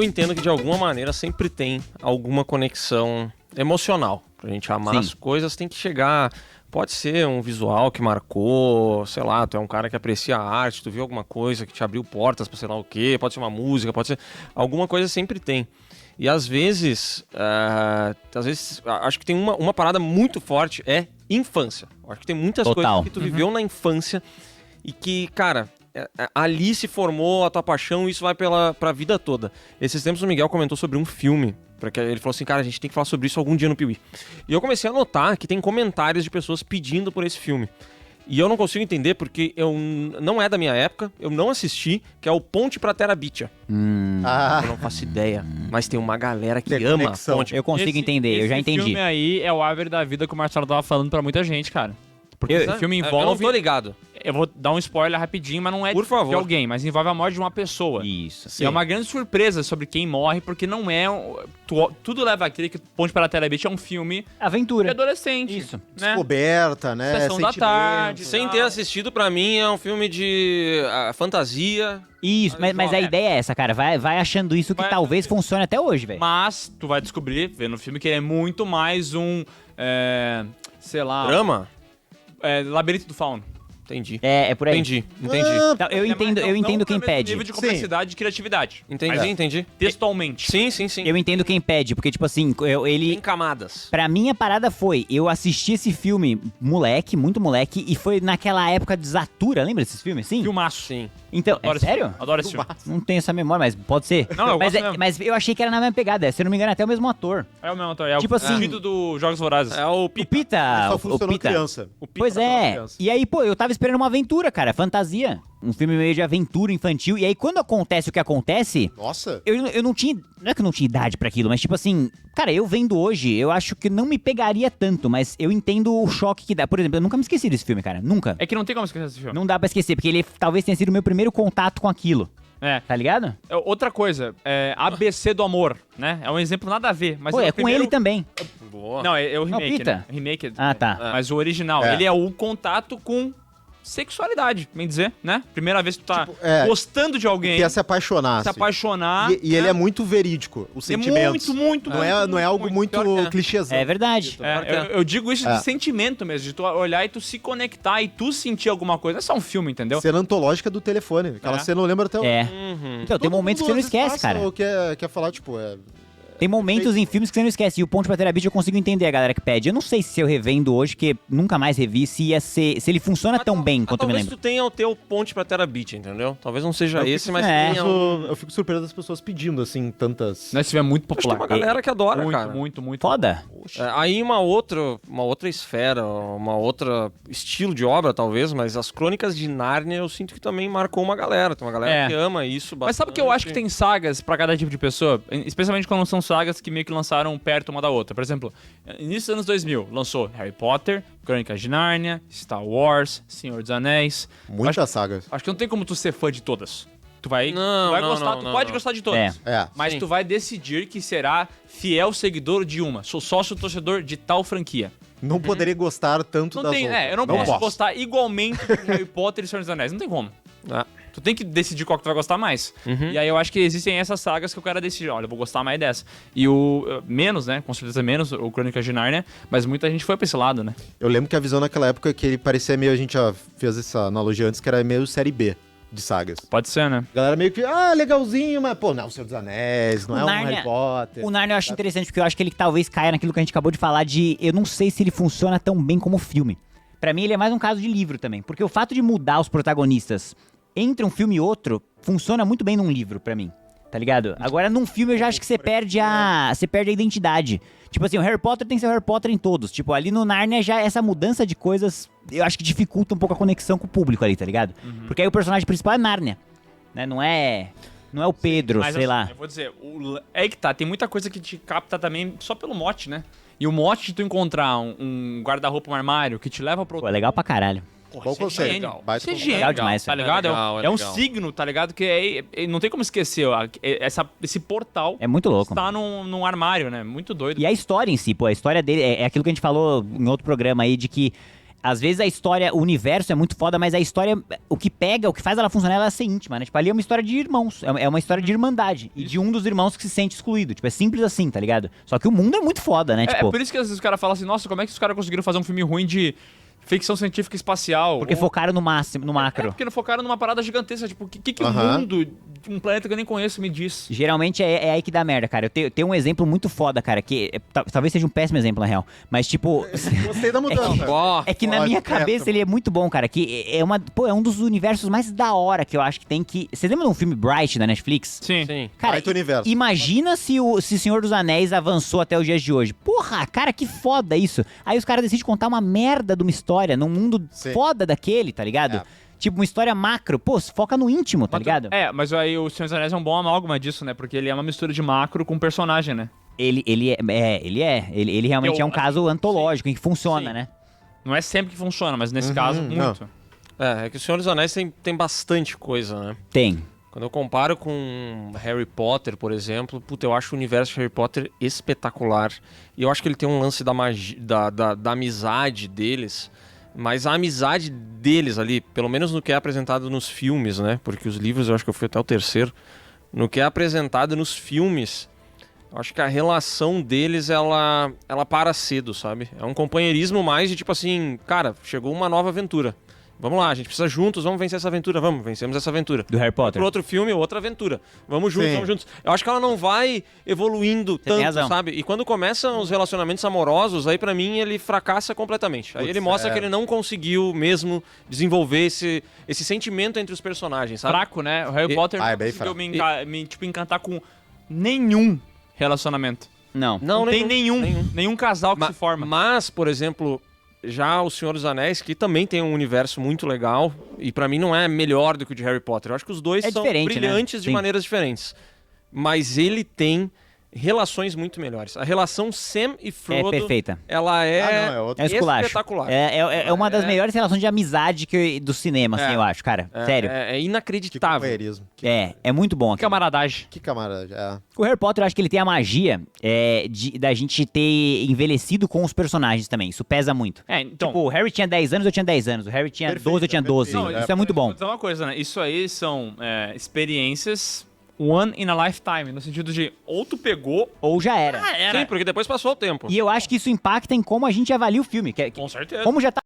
eu entendo que de alguma maneira sempre tem alguma conexão emocional. Pra gente amar as coisas tem que chegar... Pode ser um visual que marcou, sei lá, tu é um cara que aprecia a arte, tu viu alguma coisa que te abriu portas pra sei lá o quê, pode ser uma música, pode ser... Alguma coisa sempre tem. E às vezes acho que tem uma parada muito forte, é infância. Acho que tem muitas coisas que tu viveu na infância e que, cara... ali se formou a tua paixão e isso vai pra vida toda. Esses tempos o Miguel comentou sobre um filme, porque ele falou assim, cara, a gente tem que falar sobre isso algum dia no Piuí. E eu comecei a notar que tem comentários de pessoas pedindo por esse filme. E eu não consigo entender porque não é da minha época, eu não assisti, que é o Ponte pra Terabitia. Eu não faço ideia, mas tem uma galera que ama conexão. Ponte. Eu consigo entender, eu já entendi. Esse filme aí é o Árvore da Vida que o Marcelo tava falando pra muita gente, cara. Porque esse filme envolve... Eu não tô ligado. Eu vou dar um spoiler rapidinho, mas não é Por favor. de alguém, mas envolve a morte de uma pessoa. Isso. E é uma grande surpresa sobre quem morre, porque não é... Tudo leva a crer que Ponte para a Terabitia é um filme de Aventura. adolescente. Isso. Né? Descoberta, né? Sessão da tarde. Sem ter assistido, pra mim, é um filme de fantasia. Isso, mas a ideia é essa, cara. Vai achando isso que talvez funcione até hoje, velho. Mas tu vai descobrir, vendo o filme, que ele é muito mais um... sei lá... Drama? Labirinto do Fauno. Entendi. É por aí. Entendi. Então, eu entendo quem pede. Nível de complexidade e criatividade. Entendi. Textualmente. Sim. Eu entendo quem pede, porque, tipo assim, ele... Tem camadas. Pra mim, a parada foi, eu assisti esse filme moleque, muito moleque, e foi naquela época de Zatura, lembra desses filmes? Sim? Filmaço. Sim. Então, Adoro esse sério? filme. Adoro esse filme. Não tenho essa memória, mas pode ser. Não, eu mas, gosto mesmo. mas eu achei que era na mesma pegada, se eu não me engano, até o mesmo ator. É o mesmo ator. É Tipo o assim- filho do Jogos Vorazes. É o O Pita. Pita, Só o funcionou Pita. criança. O Pita Pois tá falando é, criança. e aí, pô, eu tava esperando uma aventura, cara, fantasia. Um filme meio de aventura infantil, e aí quando acontece o que acontece, Nossa. eu não tinha, não é que eu não tinha idade pra aquilo, mas tipo assim, cara, eu vendo hoje, eu acho que não me pegaria tanto, mas eu entendo o choque que dá. Por exemplo, eu nunca me esqueci desse filme, cara, nunca. É que não tem como esquecer desse filme. Não dá pra esquecer, porque ele talvez tenha sido o meu primeiro contato com aquilo, tá ligado? Outra coisa, ABC do Amor, né? É um exemplo nada a ver. Mas Pô, é é o com primeiro... ele também. Boa. Não, é o remake, Pita. né? O remake. Ah, tá. Mas o original, É. ele é o contato com sexualidade, bem dizer, né? Primeira vez que tu tá gostando de alguém, Que é se apaixonar. se assim. apaixonar. E ele é muito verídico, o é sentimento. muito. Não é algo muito Pior que é. clichêzão. É verdade. Eu digo isso de sentimento mesmo, de tu olhar e tu se conectar e tu sentir alguma coisa. Não é só um filme, entendeu? Cena antológica do telefone. Aquela cena eu lembro até É. Então, tem Todo momentos que mundo, você não às vezes, esquece, passa cara. Ou quer falar, tipo, Tem momentos em filmes que você não esquece. E o Ponte pra Terabitia eu consigo entender a galera que pede. Eu não sei se eu revendo hoje, que nunca mais revi, se ele funciona tão bem quanto eu me Talvez lembro. tu tenha o teu Ponte pra Terabitia, entendeu? Talvez não seja esse, mas é. tenha Eu fico surpreso das pessoas pedindo, assim, tantas... Esse filme é muito Acho que tem popular. uma galera que adora, muito, cara. muito. Foda. Aí uma outra esfera, uma outra estilo de obra, talvez, mas as Crônicas de Nárnia eu sinto que também marcou uma galera. Tem uma galera que ama isso bastante. Mas sabe que eu acho que tem sagas pra cada tipo de pessoa? Especialmente quando são sagas que meio que lançaram perto uma da outra. Por exemplo, início dos anos 2000, lançou Harry Potter, Crônicas de Nárnia, Star Wars, Senhor dos Anéis. Muitas sagas. Acho que não tem como tu ser fã de todas. Tu vai Não, gostar, não, tu não, pode não. gostar de todas. É. Mas Sim. tu vai decidir que será fiel seguidor de uma. Sou sócio torcedor de tal franquia. Não poderia gostar tanto Não das tem, outras. eu não posso gostar igualmente de Harry Potter e Senhor dos Anéis. Não tem como. Ah. Tu tem que decidir qual que tu vai gostar mais. E aí eu acho que existem essas sagas que o cara decide, olha, eu vou gostar mais dessa. E o menos, né? Com certeza menos, o Crônicas de Nárnia, mas muita gente foi pra esse lado, né? Eu lembro que a visão naquela época que ele parecia meio... A gente já fez essa analogia antes, que era meio série B de sagas. Pode ser, né? A galera meio que, legalzinho, mas, pô, não é o Senhor dos Anéis, não O é um Nárnia- Harry Potter. O Narnia eu acho interessante, porque eu acho que ele talvez caia naquilo que a gente acabou de falar de... Eu não sei se ele funciona tão bem como filme. Pra mim, ele é mais um caso de livro também. Porque o fato de mudar os protagonistas entre um filme e outro, funciona muito bem num livro, pra mim. Tá ligado? Agora, num filme, eu já acho que você perde a identidade. Tipo assim, o Harry Potter tem que ser o Harry Potter em todos. Tipo, ali no Narnia, já essa mudança de coisas, eu acho que dificulta um pouco a conexão com o público ali, tá ligado? Porque aí o personagem principal é Nárnia, né? Não é o Pedro, Mas, sei assim, lá. Eu vou dizer, é que tá, tem muita coisa que te capta também só pelo mote, né? E o mote de tu encontrar um guarda-roupa, um armário, que te leva pro Pô, é legal pra caralho. Bom conceito. Gênio. Baita Isso é conceito. gênio, Legal demais, tá velho. ligado? É um legal. signo, tá ligado? Que não tem como esquecer, ó, esse portal É muito louco. está num armário, né? Muito doido. E a história em si, pô, a história dele é aquilo que a gente falou em outro programa aí, de que Às vezes a história, o universo é muito foda, mas a história, o que pega, o que faz ela funcionar, ela é ser íntima, né? Tipo, ali é uma história de irmãos, é uma história de irmandade. E de um dos irmãos que se sente excluído. Tipo, é simples assim, tá ligado? Só que o mundo é muito foda, né? É Tipo, por isso que às vezes os caras falam assim, nossa, como é que os caras conseguiram fazer um filme ruim de ficção científica espacial? porque focaram no máximo, no macro. Porque não focaram numa parada gigantesca. Tipo, o que o Aham. mundo, um planeta que eu nem conheço, me diz? Geralmente é aí que dá merda, cara. Eu tenho um exemplo muito foda, cara, que talvez seja um péssimo exemplo, na real. Mas, tipo, Gostei da mudança. Ó, é que na Ó, minha certo. cabeça ele é muito bom, cara. Que é um dos universos mais da hora que eu acho que tem que... Vocês lembram de um filme Bright da Netflix? Sim. sim. Cara, Baita universo. imagina se o Senhor dos Anéis avançou até os dias de hoje. Porra, cara, que foda isso. Aí os caras decidem contar uma merda de uma história num mundo Sim. foda daquele, tá ligado? É. Tipo, uma história macro. Pô, foca no íntimo, tá ligado? Mas aí o Senhor dos Anéis é um bom amálgama disso, né? Porque ele é uma mistura de macro com personagem, né? Ele realmente Eu- é um caso antológico, em que funciona, Sim. né? Não é sempre que funciona, mas nesse Uhum, caso, não. muito. É que o Senhor dos Anéis tem bastante coisa, né? Tem. Quando eu comparo com Harry Potter, por exemplo, puta, eu acho o universo de Harry Potter espetacular. E eu acho que ele tem um lance da magia, da amizade deles. Mas a amizade deles ali, pelo menos no que é apresentado nos filmes, né? Porque os livros eu acho que eu fui até o terceiro. No que é apresentado nos filmes, eu acho que a relação deles, ela para cedo, sabe? É um companheirismo mais de tipo assim, cara, chegou uma nova aventura. Vamos lá, a gente precisa juntos, vamos vencer essa aventura, vamos, vencemos essa aventura. Do Harry Potter. Pro outro filme, outra aventura. Vamos juntos, Sim. vamos juntos. Eu acho que ela não vai evoluindo tem tanto, razão. sabe? E quando começam os relacionamentos amorosos, aí pra mim ele fracassa completamente. Aí Putz, ele mostra é. que ele não conseguiu mesmo desenvolver esse sentimento entre os personagens, sabe? Fraco, né? O Harry E- Potter Ah, é não bem conseguiu fraco. me encantar com nenhum relacionamento. Não. Não tem nenhum casal que se forma. Mas, por exemplo, já o Senhor dos Anéis, que também tem um universo muito legal, e pra mim não é melhor do que o de Harry Potter. Eu acho que os dois É são diferente, né? brilhantes de Sim. maneiras diferentes. Mas ele tem relações muito melhores. A relação Sam e É Frodo, perfeita. ela é, Ah, não, é outro. É esculacho. espetacular. É uma das melhores relações de amizade do cinema, assim, É. eu acho, cara. Sério. É Que inacreditável. companheirismo. É muito bom aqui. Camaradagem. Que camarada. É. O Harry Potter, eu acho que ele tem a magia da gente ter envelhecido com os personagens também. Isso pesa muito. Então... Tipo, o Harry tinha 10 anos, eu tinha 10 anos. O Harry tinha Perfeito, 12, eu tinha 12. perfeito. Isso é muito bom. Então uma coisa, né? Isso aí são experiências one in a lifetime, no sentido de ou tu pegou... Ou já era. Sim, porque depois passou o tempo. E eu acho que isso impacta em como a gente avalia o filme. Com certeza. Como já tá